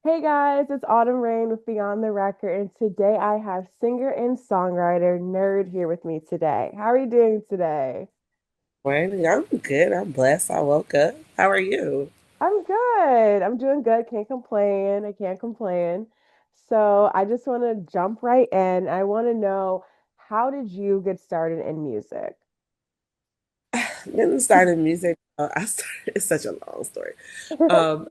Hey guys, it's Autumn Rain with Beyond the Record, and today I have singer and songwriter Nerd here with me today. How are you doing today? Morning. I'm good. I'm blessed. I woke up. How are you? I'm good. I'm doing good. Can't complain. I can't complain. So I just want to jump right in. I want to know, how did you get started in music? Getting started in music. I started. It's such a long story. Um,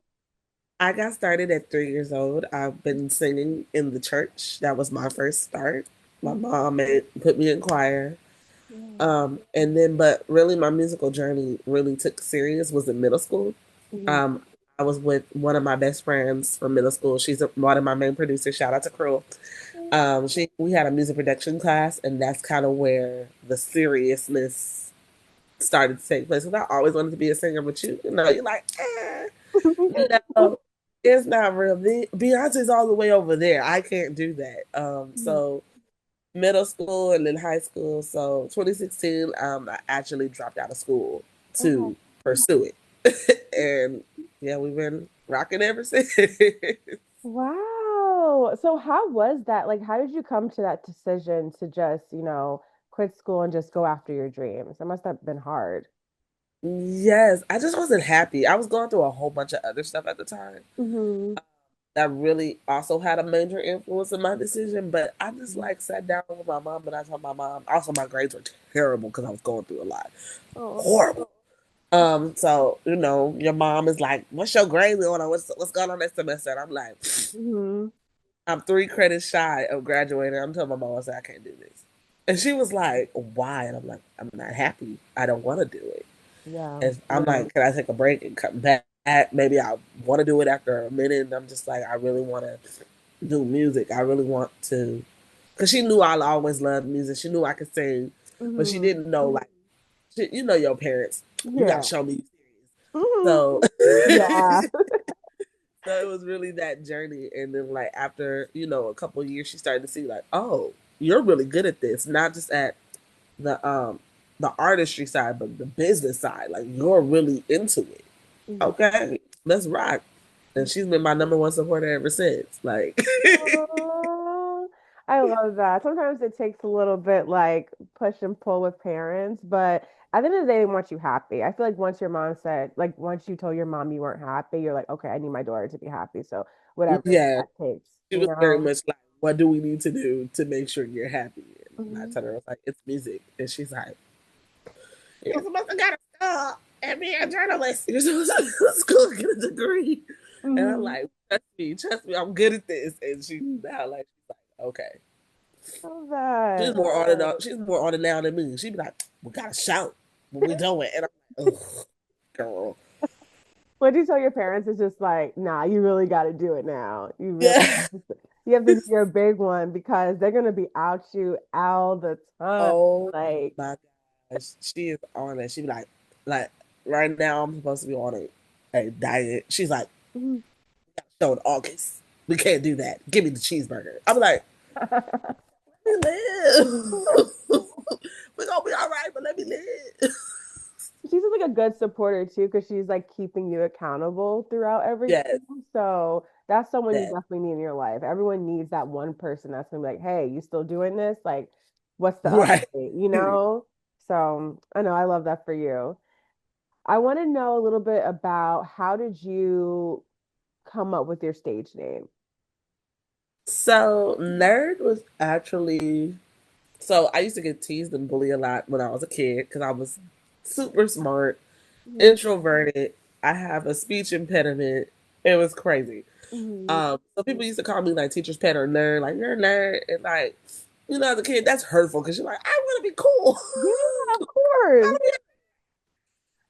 I got started at 3 years old. I've been singing in the church. That was my first start. My mom put me in choir. And then, but really, my musical journey really took serious was in middle school. Mhm. Um, I was with one of my best friends from middle school. She's one of my main producers. Shout out to Cruel. We had a music production class, and that's kind of where the seriousness started to take place. Because I always wanted to be a singer, but you're like, no, it's not real. Beyonce's all the way over there. I can't do that. So middle school and then high school. So 2016, I actually dropped out of school Oh, to pursue it, and yeah, we've been rocking ever since. wow. So how was that? Like, how did you come to that decision to just, quit school and just go after your dreams? That must have been hard. Yes, I just wasn't happy. I was going through a whole bunch of other stuff at the time Hmm. that really also had a major influence in my decision. But I just like sat down with my mom and I told my mom. Also, my grades were terrible because I was going through a lot, Oh. horrible. So your mom is like, "What's your grade going on? What's going on this semester?" And I'm like, Hmm. "I'm 3 credits shy of graduating." I'm telling my mom, I said, "I can't do this," and she was like, "Why?" And I'm like, "I'm not happy. I don't want to do it." Yeah. And I'm like, "Can I take a break and come back? Maybe I want to do it after a minute." And I'm just like, "I really want to do music. I really want to," because she knew I always loved music. She knew I could sing, but she Hmm. didn't know like, your parents. You got to Yeah. show me you Hmm. serious. Yeah. So so it was really that journey. And then like after, a couple of years she started to see like, oh, you're really good at this. Not just at the artistry side, but the business side. Like you're really into it. Mhm. Okay, let's rock. And she's been my number one supporter ever since. Like Aw, I love that. Sometimes it takes a little bit like push and pull with parents, but at the end of the day, they want you happy. I feel like once your mom said, like once you told your mom you weren't happy, you're like, okay, I need my daughter to be happy. So whatever yeah, that takes, she was very much like, what do we need to do to make sure you're happy? And I Mhm. told her I was like, it's music. And she's like, you're supposed to get a and be a journalist. You're supposed to go to school and get a degree. And I'm Mhm. like, trust me, I'm good at this. And she's now like, she's like, okay. Love She's that. more on it. She's more on it now than me. She'd be like, we gotta shout when we doing. And I'm like, oh, girl. What do you tell your parents? Is just like, nah, you really got to do it now. You really Yeah. you have to do your big one because they're gonna be out you all the time. Oh Like, my gosh, she is on it. She be like right now I'm supposed to be on a diet. She's like, show in August. We can't do that. Give me the cheeseburger. I'm like, let me live. We're gonna be all right, but let me live. she's like a good supporter too, because she's like keeping you accountable throughout everything. Yes, So that's someone you that definitely need in your life. Everyone needs that one person that's gonna be like, hey, you still doing this? Like, what's the right. update? You know? So I know I love that for you. I want to know a little bit about, how did you come up with your stage name? So nerd was actually so I used to get teased and bullied a lot when I was a kid because I was super smart, Mhm. introverted. I have a speech impediment. It was crazy. Mhm. So people used to call me like teacher's pet or nerd, like you're a nerd, and like as a kid, that's hurtful because you're like, I want to be cool. Yeah, of course.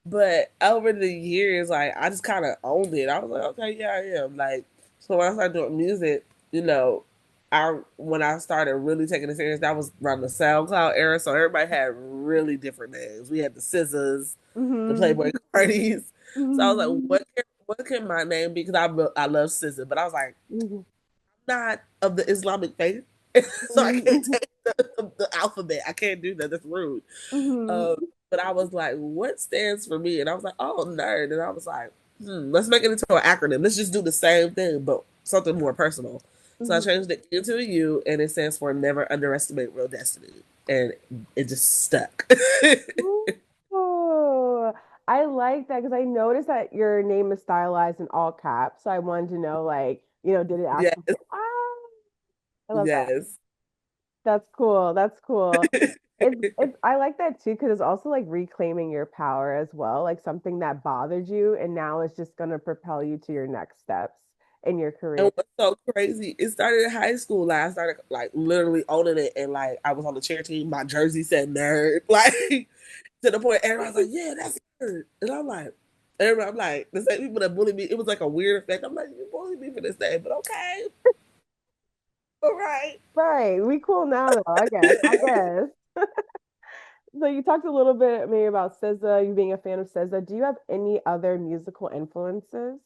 But over the years, like I just kind of owned it. I was like, okay, yeah, I am. Like, so when I started doing music, I when I started really taking it serious, that was around the SoundCloud era. So everybody had really different names. We had the Scissors, the Hmm. Playboy Cardies. So I was like, Hmm. what can my name be? Because I love Scissor, but I was like, Hmm. not of the Islamic faith, so I can't Hmm. take the alphabet. I can't do that. That's rude. Hmm. But I was like, what stands for me? And I was like, oh, nerd. And I was like, let's make it into an acronym. Let's just do the same thing, but something more personal. So I Mhm. changed it into a U, and it stands for Never Underestimate Real Destiny, and it just stuck. Oh, I like that because I noticed that your name is stylized in all caps. So I wanted to know, like, did it Yes, actually? I love that. yes. That's cool. That's cool. It's I like that too because it's also like reclaiming your power as well, like something that bothered you, and now it's just gonna propel you to your next steps in your career. And what's so crazy, it started in high school. Like I started like literally owning it, and like I was on the cheer team. My jersey said nerd, like to the point everybody's like, "Yeah, that's nerd," and I'm like, everybody, I'm like, the same people that bullied me. It was like a weird effect. I'm like, you bullied me for this name, but okay, all right. Right. We cool now though, I guess. I guess. So you talked a little bit maybe about SZA, you being a fan of SZA. Do you have any other musical influences?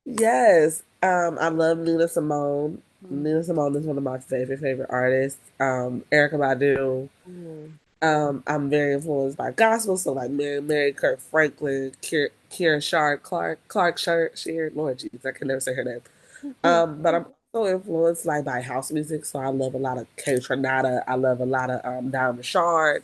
Yes, I love Nina Simone. Mm. Nina Simone is one of my favorite artists. Erica Badu. Mm. I'm very influenced by gospel, so like Mary Kirk Franklin, Kira Shard, Clark Sheard. Lord Jesus, I can never say her name. But I'm also influenced like by house music, so I love a lot of K Tronada. I love a lot of Diamond Shard.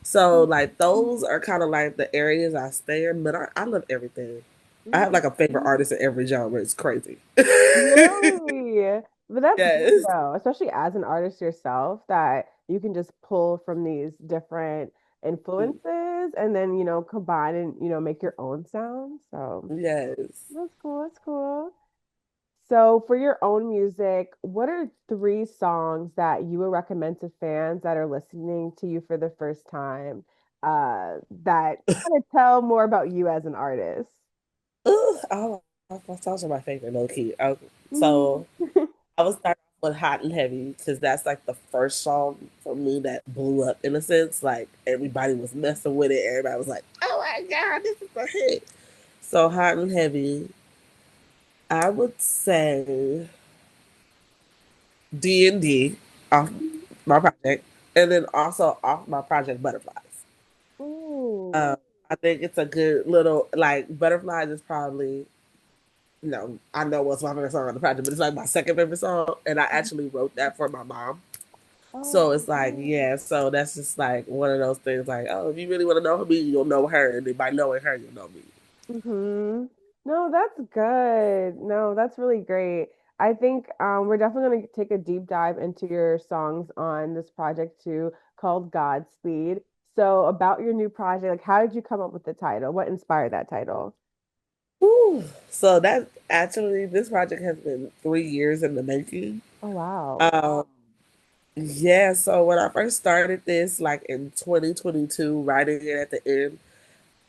So like those are kind of like the areas I stay in, but I love everything. I have like a favorite artist in every genre. It's crazy. Really? But that's good Yes, though, especially as an artist yourself, that you can just pull from these different influences and then, combine and, make your own sound. So yes. that's cool. That's cool. So for your own music, what are three songs that you would recommend to fans that are listening to you for the first time, that kind of tell more about you as an artist? Ooh, all songs are my favorite, low key. Mm. So I would start off with Hot and Heavy because that's like the first song for me that blew up in a sense. Like everybody was messing with it. Everybody was like, "Oh my god, this is a hit!" So Hot and Heavy, I would say D&D off my project, and then also off my project Butterflies. Ooh. Um, I think it's a good little like Butterflies is probably I know what's my favorite song on the project, but it's like my second favorite song, and I actually wrote that for my mom. Oh. So it's like, yeah, so that's just like one of those things like, oh, if you really want to know me, you'll know her. And then by knowing her, you'll know me. Hmm. No, that's good. No, that's really great. I think we're definitely going to take a deep dive into your songs on this project too, called Godspeed. So, about your new project, like, how did you come up with the title? What inspired that title? Whew. So that actually, this project has been 3 years in the making. Oh, wow. Um, yeah, so when I first started this, like in 2022, writing it at the end,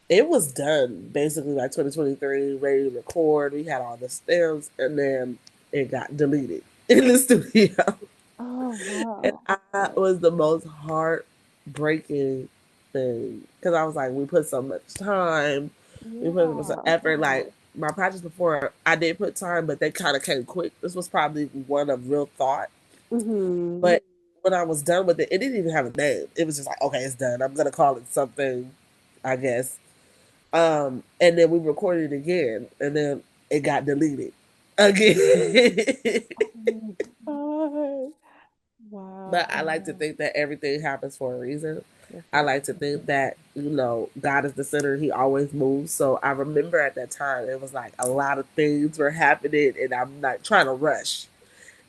it was done basically by 2023, ready to record. We had all the stems, and then it got deleted in the studio. Oh, And wow. that was the most heartbreaking thing because I was like, we put so much time, we put so much Yeah. effort. Like my projects before, I did put time, but they kind of came quick. This was probably one of real thought. Hmm. But when I was done with it, it didn't even have a name. It was just like, okay, it's done. I'm gonna call it something, I guess. And then we recorded it again, and then it got deleted again. Oh my God. But I Wow. like to think that everything happens for a reason. Yes, I it like to think that, God is the center. He always moves. So I remember at that time, it was like a lot of things were happening, and I'm not trying to rush.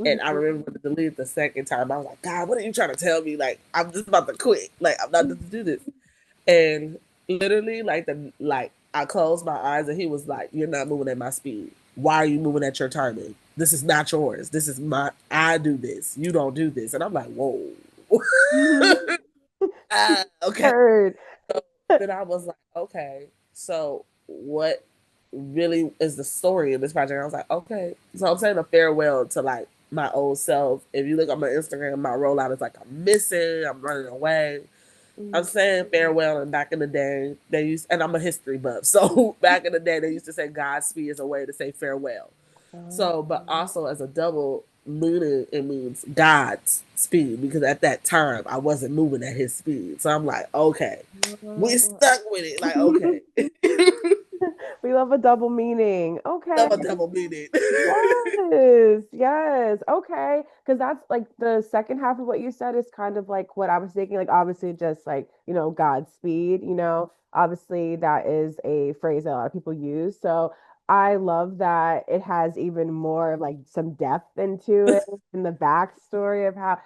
And I is. remember when I deleted the second time, I was like, God, what are you trying to tell me? Like, I'm just about to quit. Like, I'm not just to do this. And literally, like I closed my eyes, and he was like, "You're not moving at my speed. Why are you moving at your timing? This is not yours. This is my. I do this. You don't do this." And I'm like, "Whoa." Mhm. Okay. Heard. Then I was like, okay, so what really is the story of this project? I was like, okay. So I'm saying a farewell to like my old self. If you look on my Instagram, my rollout is like I'm missing, I'm running away. I'm Mm. saying farewell, and back in the day, they used, and I'm a history buff. So back in the day, they used to say Godspeed is a way to say farewell. Oh. So, but also as a double meaning, it means God's speed because at that time I wasn't moving at his speed. So I'm like, okay, we Oh. stuck with it. Like, okay. We you love a double meaning. Okay. Love a double meaning. Yes, yes. Okay. Because that's like the second half of what you said is kind of like what I was thinking. Like, obviously, just like, Godspeed, obviously, that is a phrase that a lot of people use. So I love that it has even more like some depth into it in the backstory of how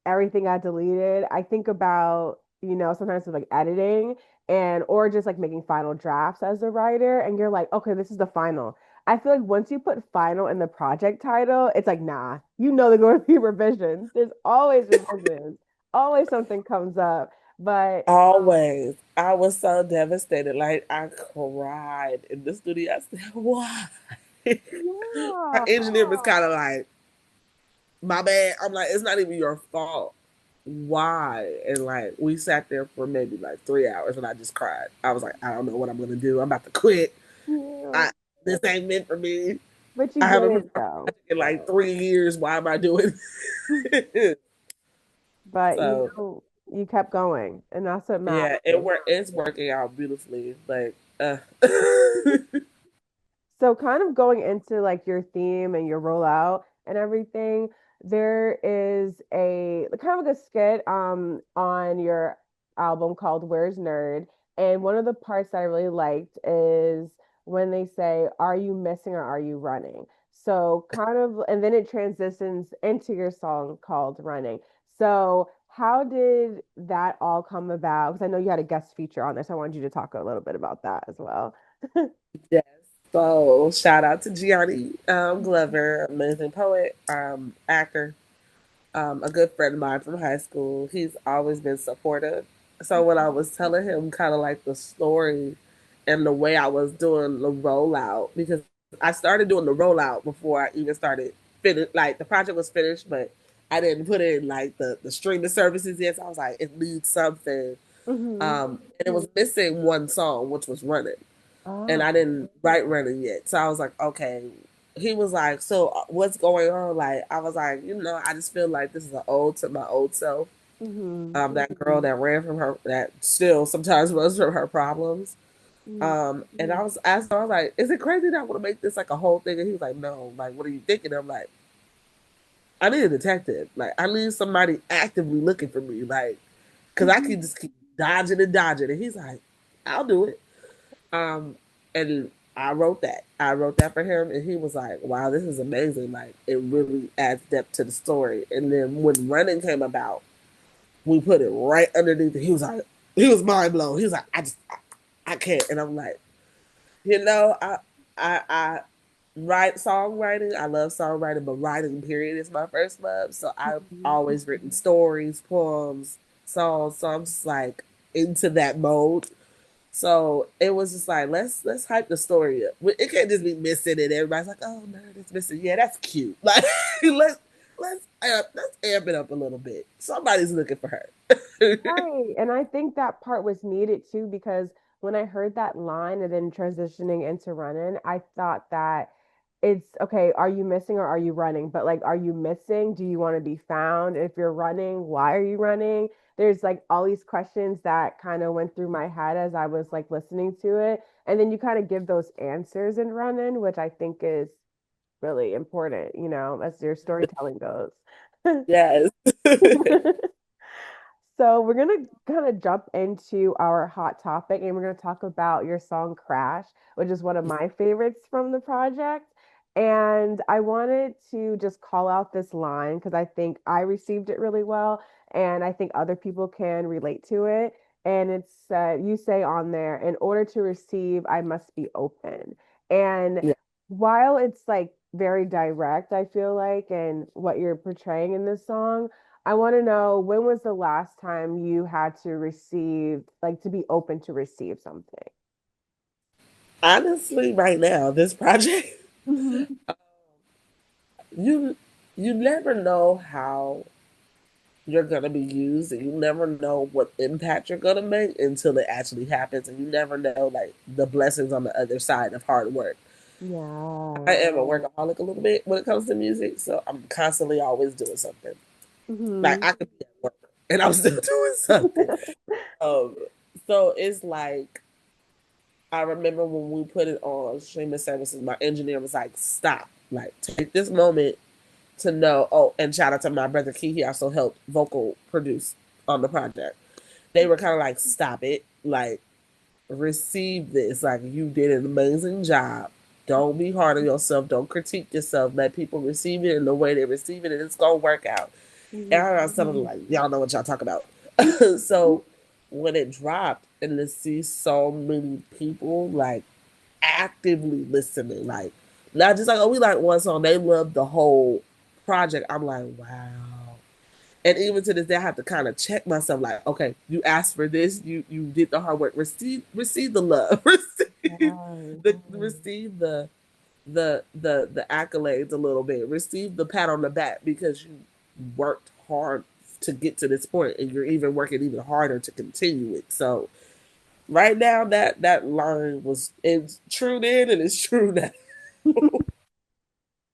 everything got deleted. I think about, sometimes with like editing and or just like making final drafts as a writer, and you're like, okay, this is the final. I feel like once you put final in the project title, it's like, nah, there's going to be revisions. There's always revisions. Always something comes up. But Always. I was so devastated. Like I cried in the studio. I said, why? My yeah. engineer was kind of like, my bad. I'm like, it's not even your fault. Why? And like we sat there for maybe like 3 hours and I just cried. I was like, I don't know what I'm gonna do. I'm about to quit. Yeah. I This ain't meant for me. But you I did haven't it produced a though. project in like 3 years. Why am I doing it? But So you kept going, and that's what yeah, matters. it's working out beautifully. Like So kind of going into like your theme and your rollout and everything, there is a kind of like a skit on your album called Where's Nerd? And one of the parts that I really liked is when they say, "Are you missing or are you running?" So kind of, and then it transitions into your song called Running. So how did that all come about? Because I know you had a guest feature on this. I wanted you to talk a little bit about that as well. yes. So shout out to Gianni Glover, amazing poet, actor, a good friend of mine from high school. He's always been supportive. So when I was telling him kind of like the story and the way I was doing the rollout, because I started doing the rollout before I even started finish, like the project was finished, but I didn't put in like the streaming services yet. So I was like, it needs something. Hmm. And it was missing one song, which was Running, and I Oh. didn't write Running yet. So I was like, okay. He was like, so what's going on? Like, I was like, I just feel like this is an ode to my old self. Hmm. That girl that ran from her, that still sometimes runs from her problems. Hmm. And I was asked, I was like, is it crazy that I want to make this like a whole thing? And he was like, no, like, what are you thinking? I'm like, I need a detective. Like, I need somebody actively looking for me. Like, cause I can just keep dodging and dodging. And he's like, I'll do it. Um, and I wrote that. I wrote that for him, and he was like, "Wow, this is amazing! Like, it really adds depth to the story." And then when Running came about, we put it right underneath it. He was like, he was mind blown. He was like, I can't." And I'm like, I write songwriting. I love songwriting, but writing period is my first love. So I've Mhm. always written stories, poems, songs. So I'm just like into that mode. So it was just like let's hype the story up. It can't just be missing and everybody's like, oh nerd, it's missing. Yeah, that's cute. Like let's let's amp it up a little bit. Somebody's looking for her. Right. And I think that part was needed too, because when I heard that line and then transitioning into running, I thought that it's okay, are you missing or are you running? But like, are you missing? Do you want to be found? If you're running, why are you running? There's like all these questions that kind of went through my head as I was like listening to it. And then you kind of give those answers in running, which I think is really important, as your storytelling goes. Yes. So we're gonna kind of jump into our hot topic, and we're gonna talk about your song "Crash," which is one of my favorites from the project. And I wanted to just call out this line because I think I received it really well, and I think other people can relate to it. And it's you say on there, "In order to receive, I must be open." And Yeah. while it's like very direct, I feel like, and what you're portraying in this song. I want to know, when was the last time you had to receive, like to be open to receive something? Honestly, right now, this project, Hmm. you you never know how you're gonna be used, and you never know what impact you're gonna make until it actually happens, and you never know like the blessings on the other side of hard work. I Yeah. am a workaholic a little bit when it comes to music, so I'm constantly always doing something. Like Hmm. I could be at work and I'm still doing something. Um, so it's like I remember when we put it on streaming services, my engineer was like, "Stop! Like, take this moment to know." Oh, and shout out to my brother Key. He also helped vocal produce on the project. They were kind of like, "Stop it! Like, receive this. Like, you did an amazing job. Don't be hard on yourself. Don't critique yourself. Let people receive it in the way they receive it, and it's gonna work out." And I was telling them like, "Y'all know what y'all talk about." So when it dropped, and to see so many people like actively listening, like not just like, oh, we like one song, they love the whole project. I'm like, wow. And even to this day, I have to kind of check myself, like, okay, you asked for this, you did the hard work, receive the love, receive the accolades a little bit, receive the pat on the back because you worked hard to get to this point, and you're even working even harder to continue it. So right now, that line was it's true then and it's true now.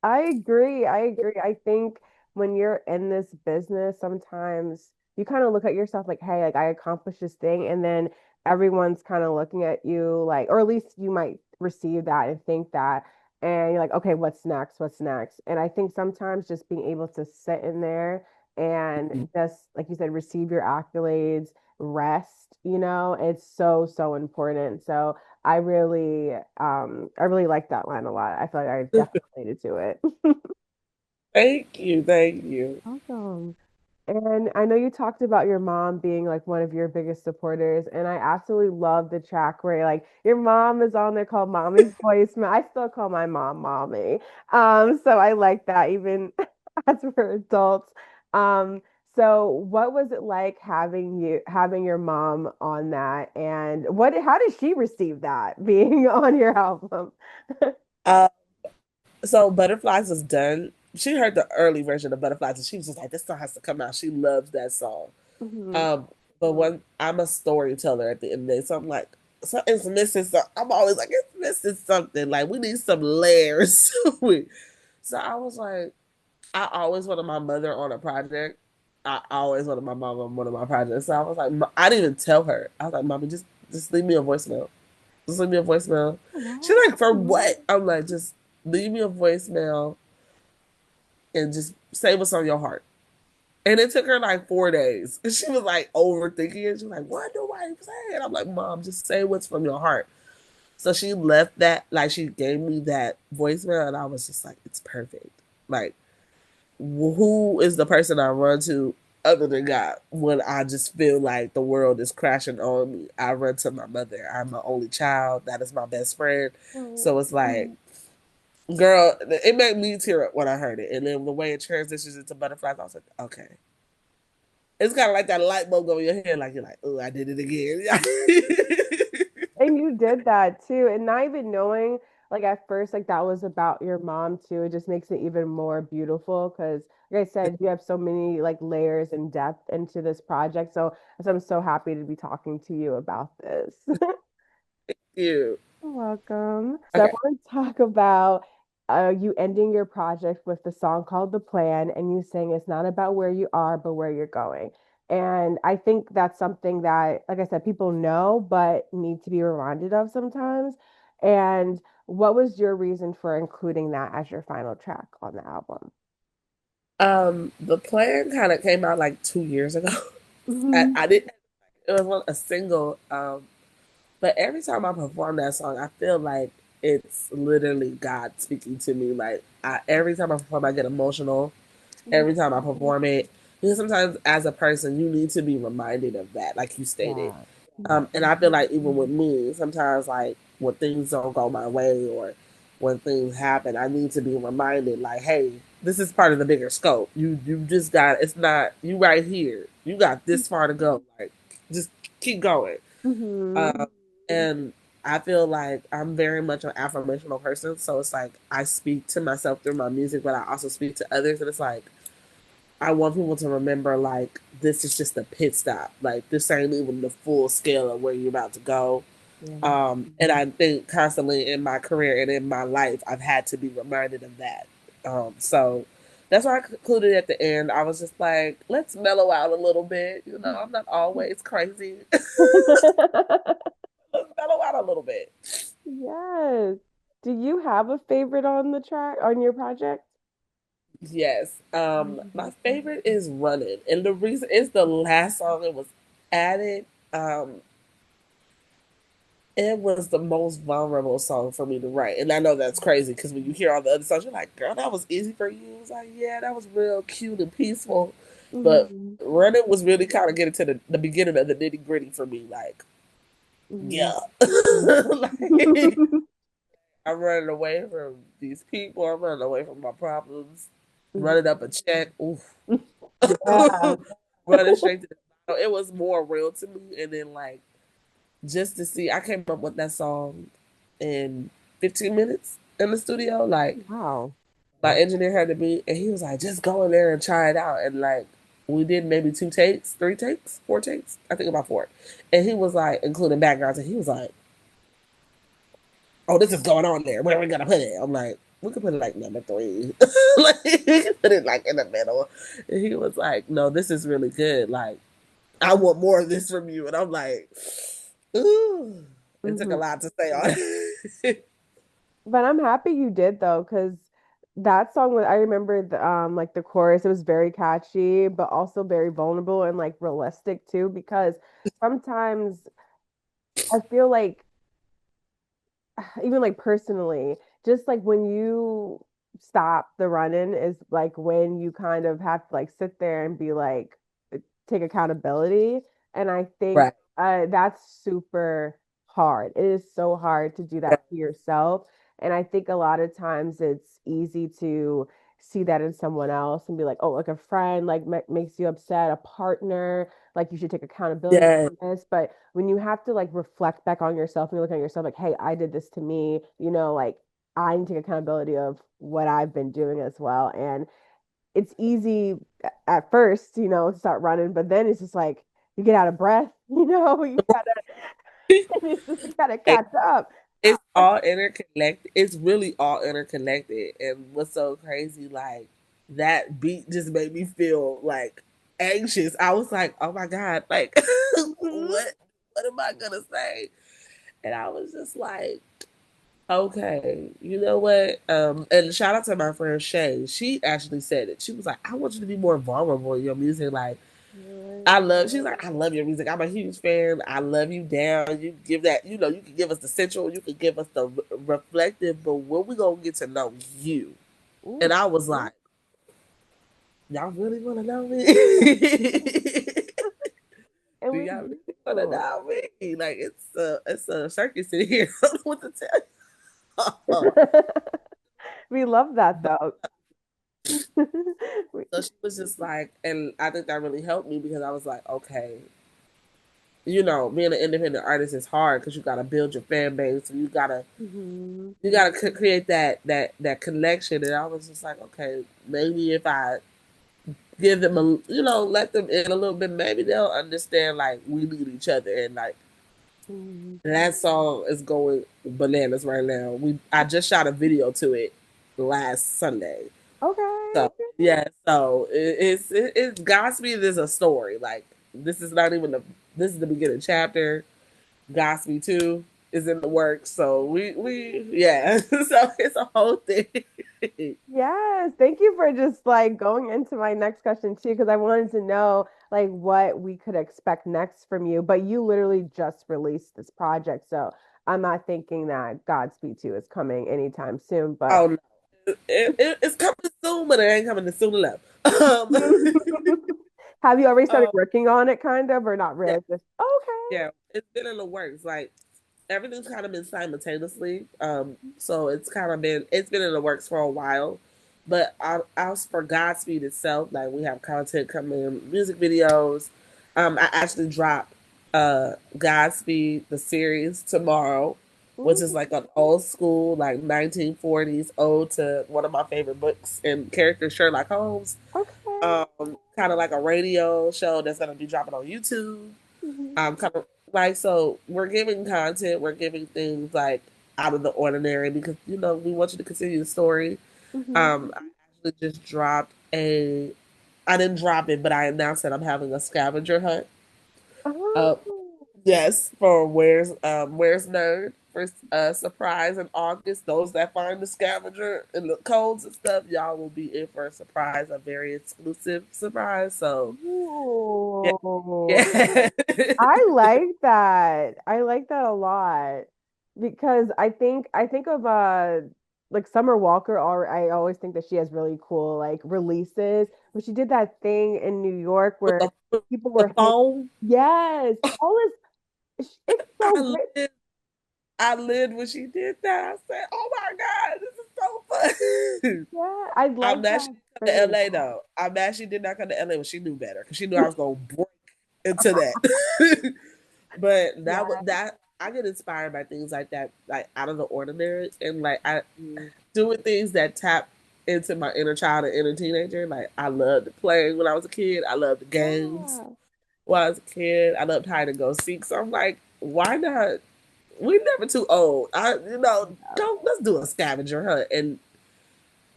I agree. I agree. I think when you're in this business, sometimes you kind of look at yourself like, hey, like I accomplished this thing, and then everyone's kind of looking at you like, or at least you might receive that and think that, and you're like, okay, what's next? What's next? And I think sometimes just being able to sit in there and just, like you said, receive your accolades, rest, it's so, so important. So I really like that line a lot. I feel like I definitely related to it. Thank you, thank you. Awesome. And I know you talked about your mom being like one of your biggest supporters, and I absolutely love the track where like your mom is on there called Mommy's Voicemail. I still call my mom Mommy. So I like that even as we're adults. So what was it like having your mom on that, and how did she receive that being on your album? Uh, so Butterflies was done. She heard the early version of Butterflies and she was just like, this song has to come out. She loves that song. Mhm. Um, but when I'm a storyteller at the end of the day, so I'm like, something's missing. So I'm always like, it's missing something. Like we need some layers to it. So I was like, I always wanted my mother on a project. I always wanted my mom on one of my projects. So I was like, I didn't even tell her. I was like, Mommy, just leave me a voicemail. Just leave me a voicemail. She's Wow. like, for what? I'm like, just leave me a voicemail and just say what's on your heart. And it took her like 4 days. And she was like overthinking it. She was like, what do I say? And I'm like, Mom, just say what's from your heart. So she left that, like, she gave me that voicemail, and I was just like, it's perfect. Like, who is the person I run to other than God when I just feel like the world is crashing on me? I run to my mother. I'm my only child. That is my best friend. So it's like, girl, it made me tear up when I heard it. And then the way it transitions into Butterflies, I was like, okay. It's kind of like that light bulb over your head, like you're like, oh, I did it again. And you did that too. And not even knowing, like at first, like that was about your mom too. It just makes it even more beautiful because, like I said, you have so many like layers and depth into this project. So I'm so happy to be talking to you about this. You. You're welcome. So I Okay. want to talk about you ending your project with the song called The Plan, and you saying it's not about where you are, but where you're going. And I think that's something that, like I said, people know, but need to be reminded of sometimes. And what was your reason for including that as your final track on the album? The plan kind of came out like 2 years ago. Hmm. I didn't. It was a single. But every time I perform that song, I feel like it's literally God speaking to me. Like every time I perform, I get emotional. Every time I perform it, because sometimes as a person, you need to be reminded of that, like you stated. Yeah. And I feel like even with me, sometimes like when things don't go my way or when things happen, I need to be reminded, like, hey, this is part of the bigger scope. You just got it's not you right here. You got this far to go. Like, just keep going. Hmm. Um, and I feel like I'm very much an affirmational person, so it's like I speak to myself through my music, but I also speak to others, and it's like I want people to remember like this is just a pit stop. Like this ain't even the full scale of where you're about to go. Yeah. And I think constantly in my career and in my life, I've had to be reminded of that. So that's why I concluded at the end. I was just like, let's mellow out a little bit. You know, I'm not always crazy. Let's mellow out a little bit. Yes. Do you have a favorite on the track on your project? Yes. My favorite is Running. And the reason is the last song it was added. Um, it was the most vulnerable song for me to write. And I know that's crazy because when you hear all the other songs, you're like, girl, that was easy for you. It's like, yeah, that was real cute and peaceful. But Hmm. Running was really kind of getting to the beginning of the nitty gritty for me. Like, Hmm. yeah. Like, I'm running away from these people. I'm running away from my problems. Running up a check. Oof. Yeah. Running straight to the bottom. It was more real to me. And then like just to see, I came up with that song in 15 minutes in the studio. Like Wow. my engineer had to be, and he was like, just go in there and try it out. And like we did maybe 2 takes, 3 takes, 4 takes. I think about four. And he was like, including backgrounds, and he was like, oh, this is going on there. Where are we gonna put it? I'm like, we could put it like number three. Like we could put it like in the middle. And he was like, no, this is really good. Like, I want more of this from you. And I'm like, ooh. It took a Hmm. lot to say on it. But I'm happy you did though, because that song was I remember like the chorus, it was very catchy, but also very vulnerable and like realistic too, because sometimes I feel like even like personally, just like when you stop the running is like when you kind of have to like sit there and be like take accountability. And I think Right. that's super hard. It is so hard to do that to yourself. And I think a lot of times it's easy to see that in someone else and be like, oh, like a friend like makes you upset, a partner, like you should take accountability Yeah. on this. But when you have to like reflect back on yourself and you look at yourself like, hey, I did this to me, like I need to take accountability of what I've been doing as well. And it's easy at first, to start running, but then it's just like you get out of breath, you gotta, it's just, you gotta catch up. It's all interconnected. It's really all interconnected. And what's so crazy, like that beat just made me feel like anxious. I was like, oh my God, like Mhm. what am I gonna say? And I was just like, okay, you know what? And shout out to my friend Shay. She actually said it. She was like, I want you to be more vulnerable in your music. Like, Right. I love. She's like, I love your music. I'm a huge fan. I love you down. You give that. You can give us the central. You can give us the reflective. But when we gonna get to know you? Ooh. And I was like, y'all really want to know me? And Do we y'all really want to do. know me? Like it's a circus in here. I don't know what to tell you. We love that But though. so she was just like, and I think that really helped me because I was like, okay, being an independent artist is hard because you got to build your fan base. And Mhm. you got to create that connection. And I was just like, okay, maybe if I give them let them in a little bit, maybe they'll understand like we need each other. And like Mhm. that song is going bananas right now. I just shot a video to it last Sunday. Okay. So yeah, so it's Godspeed is a story. Like this is not even this is the beginning chapter. Godspeed 2 is in the works. So we yeah. So it's a whole thing. Yes, thank you for just like going into my next question too, because I wanted to know like what we could expect next from you. But you literally just released this project, so I'm not thinking that Godspeed 2 is coming anytime soon. But Oh no. It's coming soon, but it ain't coming soon enough. have you already started Um, working on it, kind of, or not yeah, really? Just okay. yeah, it's been in the works. Like everything's kind of been simultaneously. So it's been in the works for a while. But as for Godspeed itself, like we have content coming in, music videos. I actually dropped Godspeed the series tomorrow, which is Ooh, like an old school, like 1940s ode to one of my favorite books and character Sherlock Holmes. okay. Kind of like a radio show that's gonna be dropping on YouTube. Mhm. Kind of like so we're giving content, we're giving things like out of the ordinary because we want you to continue the story. Mhm. I actually just dropped a I didn't drop it, but I announced that I'm having a scavenger hunt. Uh Oh. Yes, for where's Nerd for surprise in August. Those that find the scavenger and the codes and stuff, y'all will be in for a surprise, a very exclusive surprise. So yeah, Ooh. yeah. I like that. I like that a lot because I think of like Summer Walker, or I always think that she has really cool like releases. When she did that thing in New York with where with people the were hanging. phone. Yes, all is it's so I great. lived, I lived when she did that. I said, "Oh my God, this is so fun." Yeah, I I'm like mad she that didn't come to experience. LA though. I'm mad she did not come to LA when she knew better because she knew I was gonna break into that. But Yeah. that I get inspired by things like that, like out of the ordinary, and like I doing things that tap into my inner child and inner teenager. Like I loved playing when I was a kid. I loved the games Yeah. when I was a kid. I loved hide and go seek. So I'm like, why not? We're never too old. Don't let's do a scavenger hunt and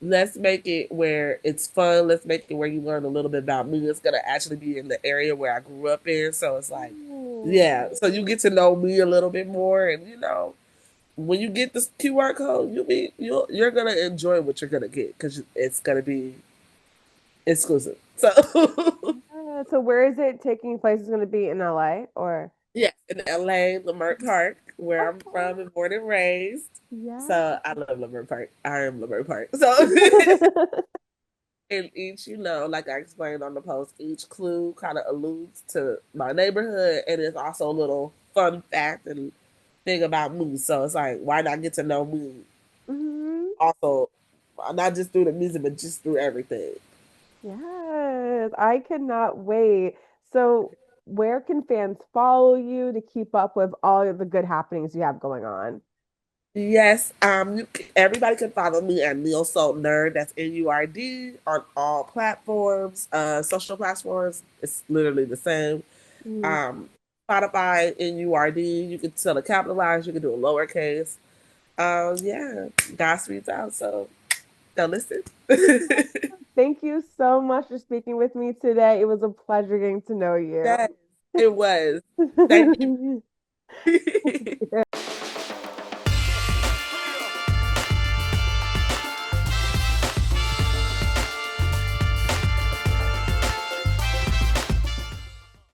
let's make it where it's fun. Let's make it where you learn a little bit about me. It's gonna actually be in the area where I grew up in. So it's like, Ooh. yeah. So you get to know me a little bit more, and when you get this QR code, you're gonna enjoy what you're gonna get because it's gonna be exclusive. So Yeah. So where is it taking place? Is going to be in LA or? yeah, in LA, Lamert Park, where I'm Okay. from and born and raised. Yeah. So I love Lamert Park. I am Lamert Park. So and each, like I explained on the post, each clue kind of alludes to my neighborhood, and it's also a little fun fact and thing about me. So it's like, why not get to know me? Hmm. Also, not just through the music, but just through everything. Yes, I cannot wait. So, where can fans follow you to keep up with all of the good happenings you have going on? Yes, everybody can follow me at Neil Salt Nerd. That's NURD on all platforms, social platforms. It's literally the same. Mm. Um, Spotify NURD. You can tell it capitalized. You can do a lowercase. Yeah, Godspeed's out, so go listen. Thank you so much for speaking with me today. It was a pleasure getting to know you. Yes, it was. Thank you.